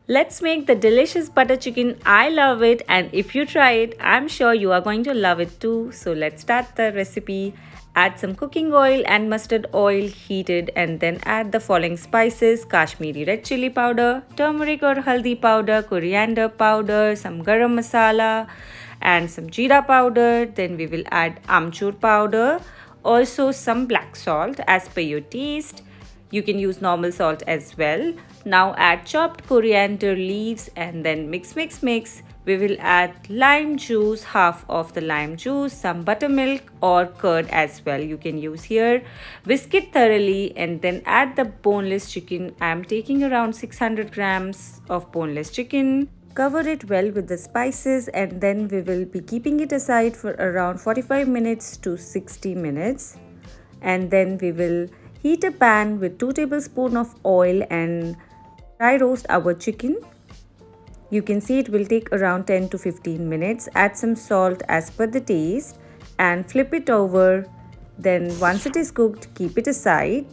Let's make the delicious butter chicken. I love it, and if you try it, I'm sure you are going to love it too. So let's start the recipe. Add some cooking oil and mustard oil heated, and then add the following spices: Kashmiri red chili powder, turmeric or haldi powder, coriander powder, some garam masala, and some jeera powder. Then we will add amchur powder, also some black salt as per your taste. You can use normal salt as well. Now add chopped coriander leaves and then mix. We will add lime juice, half of the lime juice, some buttermilk or curd as well you can use here. Whisk it thoroughly and then add the boneless chicken. I am taking around 600 grams of boneless chicken. Cover it well with the spices and then we will be keeping it aside for around 45 minutes to 60 minutes. And then we will heat a pan with 2 tablespoons of oil and dry roast our chicken. You can see it will take around 10 to 15 minutes. Add some salt as per the taste and flip it over. Then once it is cooked, keep it aside.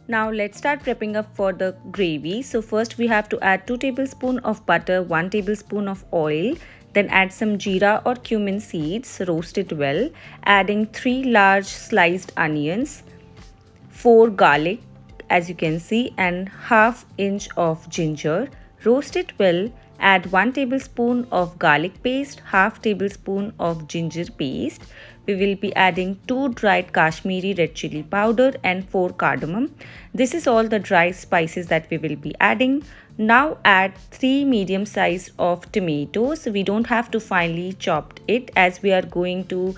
Now let's start prepping up for the gravy. So first we have to add 2 tablespoons of butter, 1 tablespoon of oil. Then add some jeera or cumin seeds, roast it well. Adding 3 large sliced onions, 4 garlic as you can see, and half inch of ginger. Roast it well. Add 1 tablespoon of garlic paste, half tablespoon of ginger paste. We will be adding 2 dried Kashmiri red chili powder and 4 cardamom. This is all the dry spices that we will be adding. Now add 3 medium size of tomatoes. We don't have to finely chop it as we are going to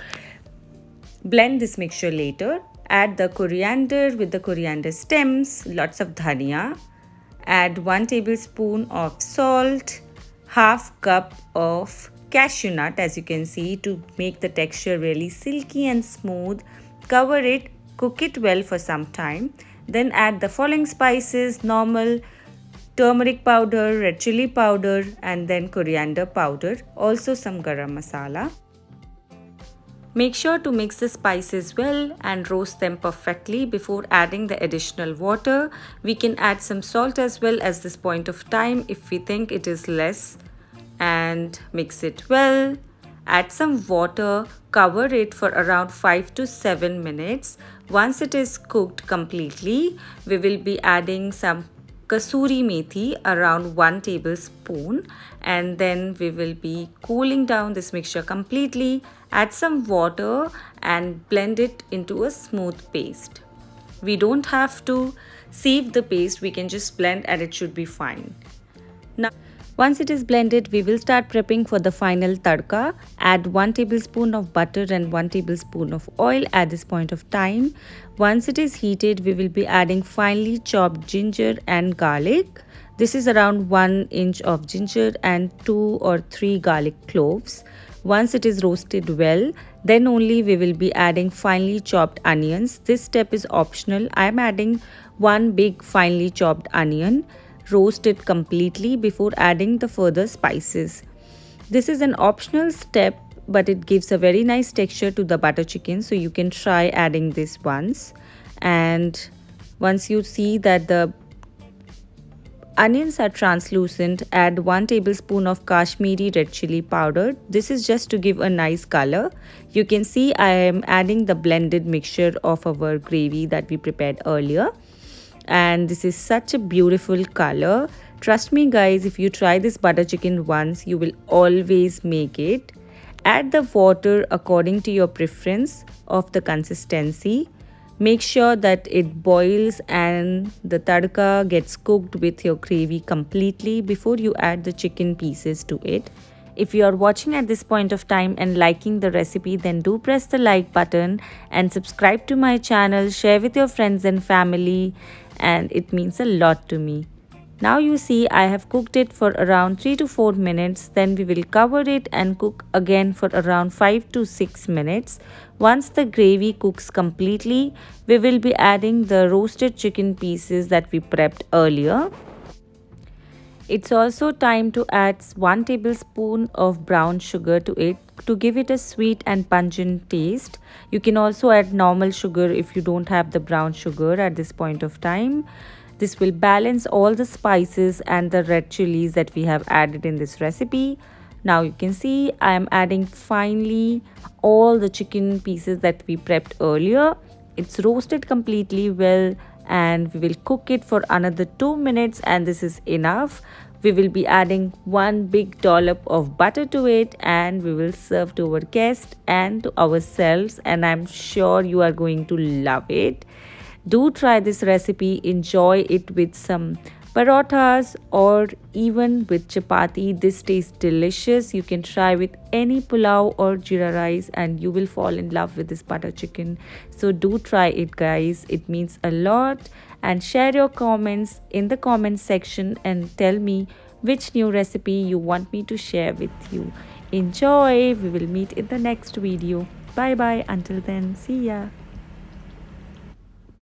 blend this mixture later. Add the coriander with the coriander stems, lots of dhania. Add 1 tablespoon of salt, half cup of cashew nut as you can see to make the texture really silky and smooth. Cover it, cook it well for some time. Then add the following spices: normal turmeric powder, red chili powder, and then coriander powder, also some garam masala. Make sure to mix the spices well and roast them perfectly before adding the additional water. We can add some salt as well at this point of time if we think it is less, and mix it well. Add some water, cover it for around 5 to 7 minutes. Once it is cooked completely, we will be adding some kasuri methi, around 1 tablespoon, and then we will be cooling down this mixture completely. Add some water and blend it into a smooth paste. We don't have to sieve the paste, we can just blend and it should be fine. Now, once it is blended, we will start prepping for the final tadka. Add 1 tablespoon of butter and 1 tablespoon of oil at this point of time. Once it is heated, we will be adding finely chopped ginger and garlic. This is around 1 inch of ginger and 2 or 3 garlic cloves. Once it is roasted well, then only we will be adding finely chopped onions. This step is optional. I am adding 1 big finely chopped onion. Roast it completely before adding the further spices. This is an optional step, but it gives a very nice texture to the butter chicken, so you can try adding this once. And once you see that the onions are translucent, add 1 tablespoon of Kashmiri red chili powder. This is just to give a nice color. You can see I am adding the blended mixture of our gravy that we prepared earlier. And this is such a beautiful color. Trust me guys, if you try this butter chicken once, you will always make it. Add the water according to your preference of the consistency. Make sure that it boils and the tadka gets cooked with your gravy completely before you add the chicken pieces to it. If you are watching at this point of time and liking the recipe, then do press the like button and subscribe to my channel, share with your friends and family, and it means a lot to me. Now you see I have cooked it for around 3 to 4 minutes. Then we will cover it and cook again for around 5 to 6 minutes. Once the gravy cooks completely, we will be adding the roasted chicken pieces that we prepped earlier. It's also time to add 1 tablespoon of brown sugar to it to give it a sweet and pungent taste. You can also add normal sugar if you don't have the brown sugar at this point of time. This will balance all the spices and the red chilies that we have added in this recipe. Now you can see I am adding finely all the chicken pieces that we prepped earlier. It's roasted completely well, and we will cook it for another 2 minutes, and this is enough. We will be adding one big dollop of butter to it, and we will serve to our guests and to ourselves, and I'm sure you are going to love it. Do try this recipe, enjoy it with some parothas or even with chapati. This tastes delicious. You can try with any pulao or jeera rice and you will fall in love with this butter chicken. So do try it, guys. It means a lot. And share your comments in the comment section and tell me which new recipe you want me to share with you. Enjoy. We will meet in the next video. Bye bye. Until then, see ya.